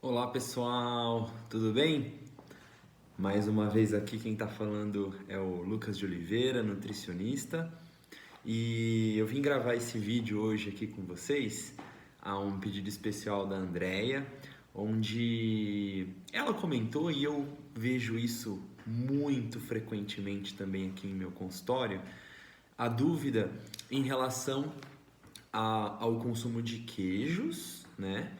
Olá pessoal, tudo bem? Mais uma vez aqui quem está falando é o Lucas de Oliveira, nutricionista, e eu vim gravar esse vídeo hoje aqui com vocês a um pedido especial da Andrea, onde ela comentou e eu vejo isso muito frequentemente também aqui em meu consultório, a dúvida em relação ao consumo de queijos, né?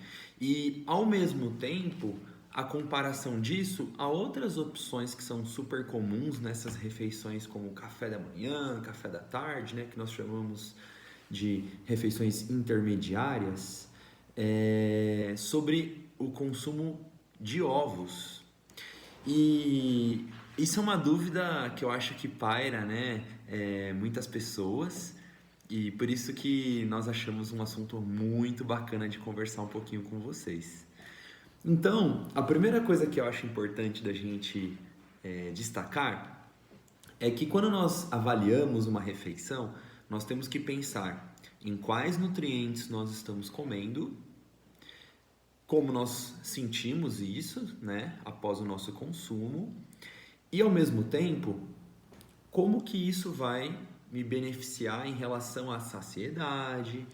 E ao mesmo tempo a comparação disso a outras opções que são super comuns nessas refeições, como café da manhã, café da tarde, né? Que nós chamamos de refeições intermediárias, sobre o consumo de ovos. E isso é uma dúvida que eu acho que paira, né? Muitas pessoas. E por isso que nós achamos um assunto muito bacana de conversar um pouquinho com vocês. Então, a primeira coisa que eu acho importante da gente destacar é que quando nós avaliamos uma refeição, nós temos que pensar em quais nutrientes nós estamos comendo, como nós sentimos isso, né, após o nosso consumo, e ao mesmo tempo, como que isso vai me beneficiar em relação à saciedade,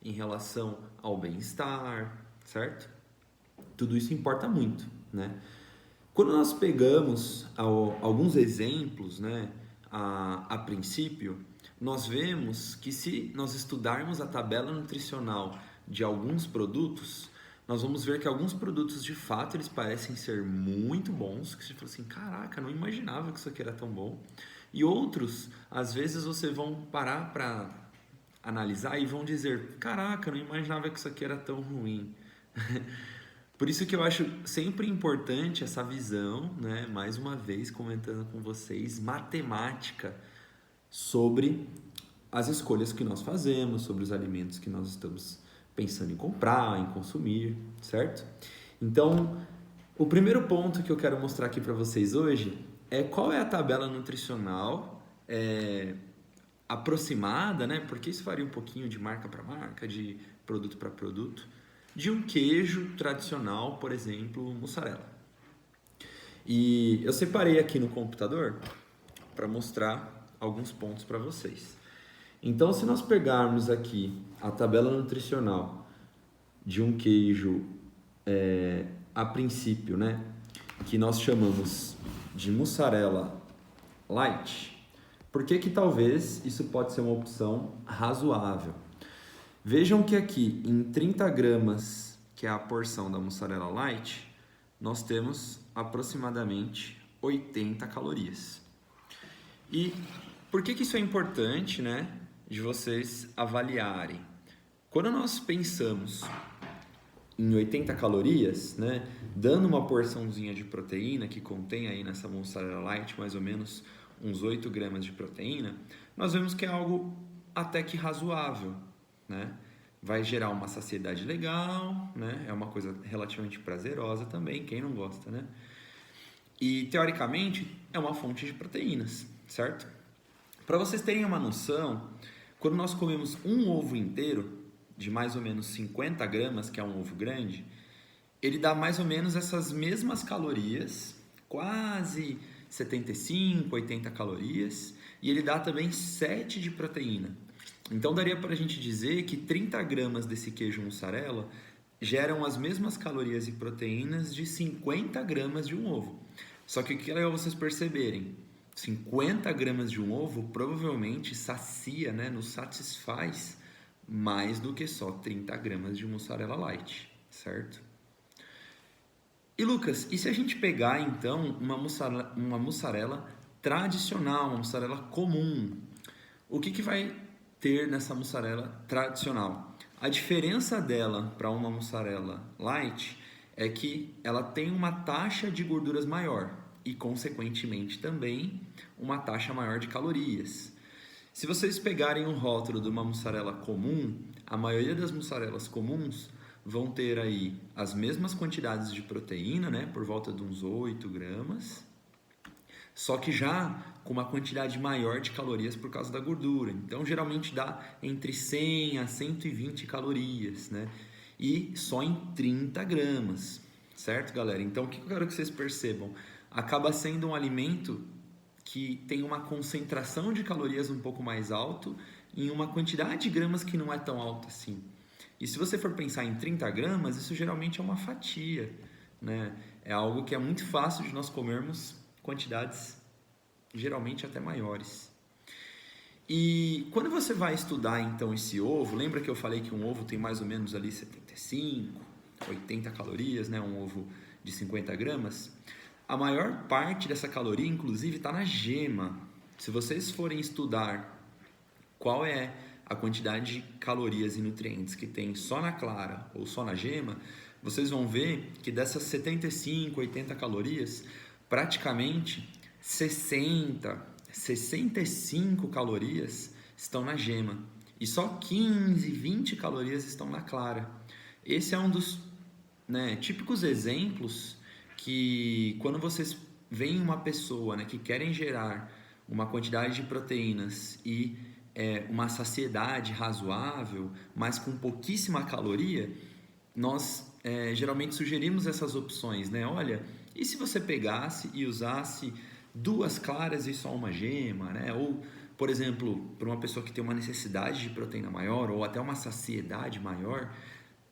em relação ao bem-estar, certo? Tudo isso importa muito, né? Quando nós pegamos alguns exemplos, né, a princípio, nós vemos que se nós estudarmos a tabela nutricional de alguns produtos, nós vamos ver que alguns produtos de fato eles parecem ser muito bons, que você fala assim, caraca, não imaginava que isso aqui era tão bom. E outros, às vezes vocês vão parar para analisar e vão dizer, caraca, não imaginava que isso aqui era tão ruim. Por isso que eu acho sempre importante essa visão, né? Mais uma vez comentando com vocês, matemática sobre as escolhas que nós fazemos, sobre os alimentos que nós estamos pensando em comprar, em consumir, certo? Então, o primeiro ponto que eu quero mostrar aqui para vocês hoje é qual é a tabela nutricional aproximada, né? Porque isso varia um pouquinho de marca para marca, de produto para produto, de um queijo tradicional, por exemplo, mussarela. E eu separei aqui no computador para mostrar alguns pontos para vocês. Então, se nós pegarmos aqui a tabela nutricional de um queijo a princípio, né, que nós chamamos de mussarela light, por que que talvez isso pode ser uma opção razoável? Vejam que aqui em 30 gramas, que é a porção da mussarela light, nós temos aproximadamente 80 calorias. E por que que isso é importante, né, de vocês avaliarem? Quando nós pensamos em 80 calorias, né, dando uma porçãozinha de proteína que contém aí nessa mussarela light mais ou menos uns 8 gramas de proteína, nós vemos que é algo até que razoável, né? Vai gerar uma saciedade legal, né? É uma coisa relativamente prazerosa também, quem não gosta, né? E teoricamente é uma fonte de proteínas, certo? Para vocês terem uma noção, quando nós comemos um ovo inteiro, de mais ou menos 50 gramas, que é um ovo grande, ele dá mais ou menos essas mesmas calorias, quase 75, 80 calorias, e ele dá também 7 de proteína. Então daria para a gente dizer que 30 gramas desse queijo mussarela geram as mesmas calorias e proteínas de 50 gramas de um ovo. Só que o que é legal vocês perceberem, 50 gramas de um ovo provavelmente sacia, né, nos satisfaz mais do que só 30 gramas de mussarela light, certo? E Lucas, e se a gente pegar então uma mussarela tradicional, uma mussarela comum, o que vai ter nessa mussarela tradicional? A diferença dela para uma mussarela light é que ela tem uma taxa de gorduras maior e, consequentemente, também uma taxa maior de calorias. Se vocês pegarem um rótulo de uma mussarela comum, a maioria das mussarelas comuns vão ter aí as mesmas quantidades de proteína, né, por volta de uns 8 gramas, só que já com uma quantidade maior de calorias por causa da gordura. Então, geralmente dá entre 100 a 120 calorias, né, e só em 30 gramas, certo, galera? Então, o que eu quero que vocês percebam? Acaba sendo um alimento que tem uma concentração de calorias um pouco mais alto em uma quantidade de gramas que não é tão alta assim. E se você for pensar em 30 gramas, isso geralmente é uma fatia, né? É algo que é muito fácil de nós comermos quantidades geralmente até maiores. E quando você vai estudar então esse ovo, lembra que eu falei que um ovo tem mais ou menos ali 75, 80 calorias, né? Um ovo de 50 gramas. A maior parte dessa caloria, inclusive, está na gema. Se vocês forem estudar qual é a quantidade de calorias e nutrientes que tem só na clara ou só na gema, vocês vão ver que dessas 75, 80 calorias, praticamente 60, 65 calorias estão na gema e só 15, 20 calorias estão na clara. Esse é um dos, né, típicos exemplos que quando vocês veem uma pessoa, né, que querem gerar uma quantidade de proteínas e uma saciedade razoável, mas com pouquíssima caloria, nós geralmente sugerimos essas opções, né? Olha, e se você pegasse e usasse 2 claras e só uma gema, né? Ou, por exemplo, para uma pessoa que tem uma necessidade de proteína maior ou até uma saciedade maior,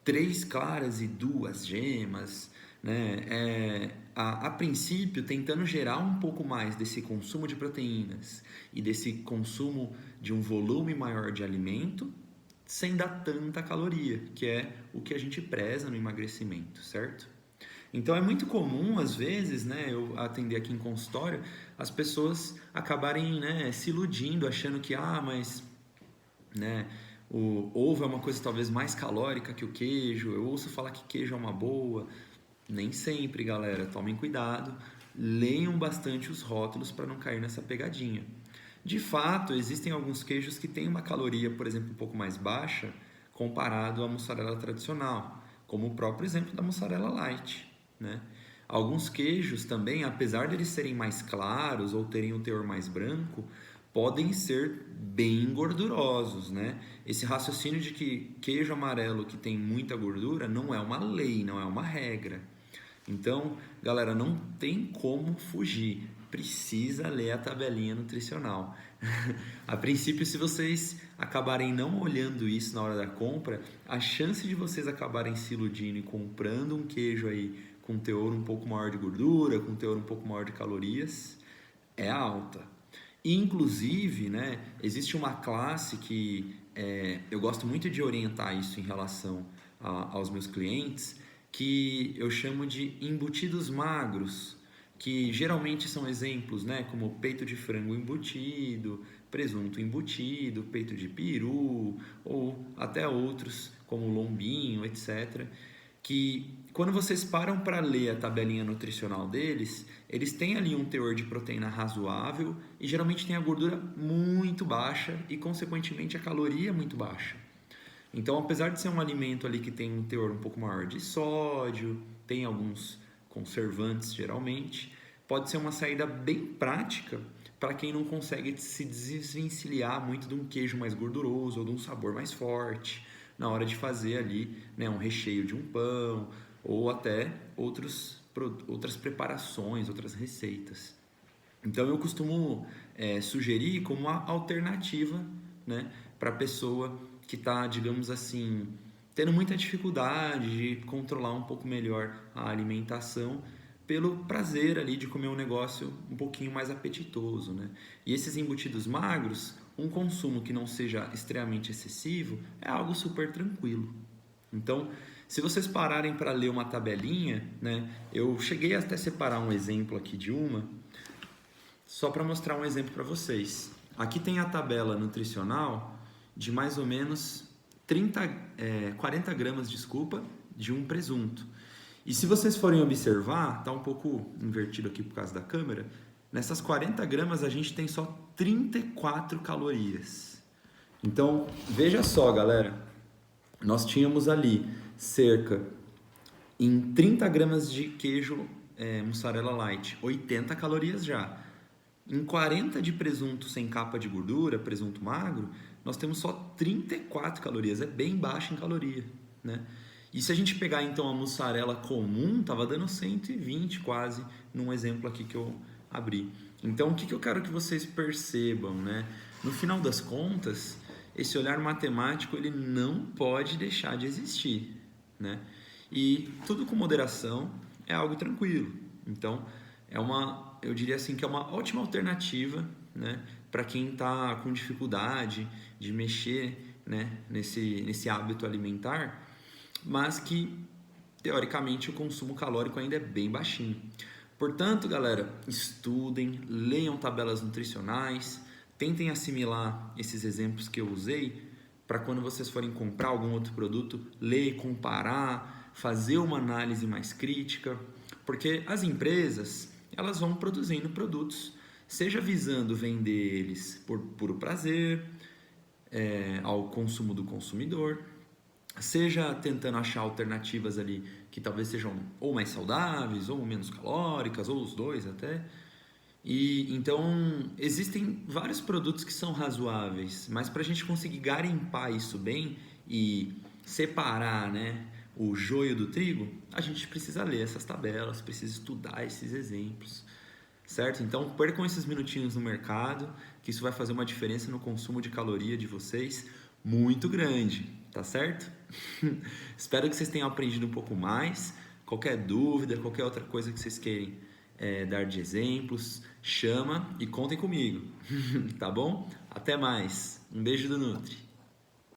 3 claras e 2 gemas, né? A princípio, tentando gerar um pouco mais desse consumo de proteínas e desse consumo de um volume maior de alimento, sem dar tanta caloria, que é o que a gente preza no emagrecimento, certo? Então é muito comum, às vezes, né, eu atender aqui em consultório, as pessoas acabarem, né, se iludindo, achando que, mas, né, o ovo é uma coisa talvez mais calórica que o queijo, eu ouço falar que queijo é uma boa. Nem sempre, galera, tomem cuidado, leiam bastante os rótulos para não cair nessa pegadinha. De fato, existem alguns queijos que têm uma caloria, por exemplo, um pouco mais baixa comparado à mussarela tradicional, como o próprio exemplo da mussarela light, né? Alguns queijos também, apesar de eles serem mais claros ou terem um teor mais branco, podem ser bem gordurosos, né? Esse raciocínio de que queijo amarelo que tem muita gordura não é uma lei, não é uma regra. Então, galera, não tem como fugir. Precisa ler a tabelinha nutricional. A princípio, se vocês acabarem não olhando isso na hora da compra, a chance de vocês acabarem se iludindo e comprando um queijo aí com teor um pouco maior de gordura, com teor um pouco maior de calorias, é alta. Inclusive, né, existe uma classe que eu gosto muito de orientar isso em relação aos meus clientes, que eu chamo de embutidos magros, que geralmente são exemplos, né, como peito de frango embutido, presunto embutido, peito de peru, ou até outros como lombinho, etc., que quando vocês param para ler a tabelinha nutricional deles, eles têm ali um teor de proteína razoável e geralmente tem a gordura muito baixa e, consequentemente, a caloria muito baixa. Então, apesar de ser um alimento ali que tem um teor um pouco maior de sódio, tem alguns conservantes geralmente, pode ser uma saída bem prática para quem não consegue se desvencilhar muito de um queijo mais gorduroso ou de um sabor mais forte na hora de fazer ali, né, um recheio de um pão ou até outras preparações, outras receitas. Então eu costumo sugerir como uma alternativa, né, para a pessoa que está, digamos assim, tendo muita dificuldade de controlar um pouco melhor a alimentação pelo prazer ali de comer um negócio um pouquinho mais apetitoso, né? E esses embutidos magros, um consumo que não seja extremamente excessivo, é algo super tranquilo. Então, se vocês pararem para ler uma tabelinha, né, eu cheguei até a separar um exemplo aqui de uma, só para mostrar um exemplo para vocês. Aqui tem a tabela nutricional de mais ou menos 40 gramas, de um presunto. E se vocês forem observar, está um pouco invertido aqui por causa da câmera, nessas 40 gramas a gente tem só 34 calorias. Então, veja só, galera, nós tínhamos ali cerca, em 30 gramas de queijo mussarela light, 80 calorias já. Em 40 de presunto sem capa de gordura, presunto magro, nós temos só 34 calorias, é bem baixo em caloria, né? E se a gente pegar então a mussarela comum, tava dando 120 quase, num exemplo aqui que eu abri. Então, o que eu quero que vocês percebam, né? No final das contas, esse olhar matemático ele não pode deixar de existir, né? E tudo com moderação é algo tranquilo. Então, eu diria assim que é uma ótima alternativa, né, para quem está com dificuldade de mexer, né, nesse hábito alimentar, mas que teoricamente o consumo calórico ainda é bem baixinho. Portanto, galera, estudem, leiam tabelas nutricionais, tentem assimilar esses exemplos que eu usei para quando vocês forem comprar algum outro produto, ler, comparar, fazer uma análise mais crítica, porque as empresas elas vão produzindo produtos, seja visando vender eles por puro prazer, ao consumo do consumidor, seja tentando achar alternativas ali que talvez sejam ou mais saudáveis, ou menos calóricas, ou os dois até. E então existem vários produtos que são razoáveis, mas para a gente conseguir garimpar isso bem e separar, né, o joio do trigo, a gente precisa ler essas tabelas, precisa estudar esses exemplos, certo? Então percam esses minutinhos no mercado, que isso vai fazer uma diferença no consumo de caloria de vocês muito grande, tá certo? Espero que vocês tenham aprendido um pouco mais. Qualquer dúvida, qualquer outra coisa que vocês queiram dar de exemplos, chama e contem comigo, tá bom? Até mais. Um beijo do Nutri.